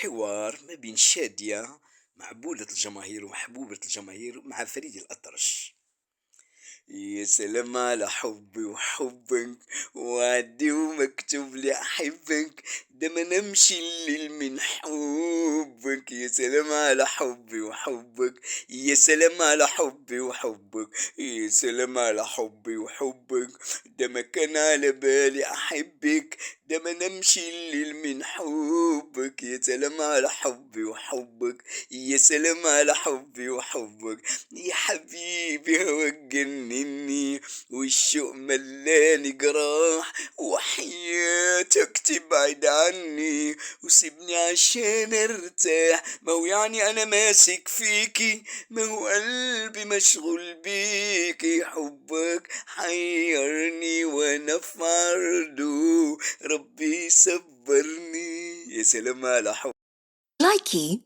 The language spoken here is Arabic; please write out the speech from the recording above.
حوار ما بين شادية معبودة الجماهير ومحبوبة الجماهير مع فريد الأطرش. يا سلام على حبي وحبك، وعدي ومكتوب لي أحبك، ده ما نمشي الليل من حبك. يا سلام على حبي وحبك، يا سلام على حبي وحبك، يا سلام على حبي وحبك، ده ما كان على بالي أحبك، ده ما نمشي الليل من حبك. يا سلام على حبي وحبك، يا سلام على حبي وحبك، يا حبيبي هواك جنني، والشوق ملاني جراح، وحياتك تبعد عني وسيبني عشان ارتاح. ما هو يعني انا ماسك فيكي، ما هو قلبي مشغول بيكي، حبك حيرني وانا في عرضه، ربي يصبرني. يا سلام على حب Likey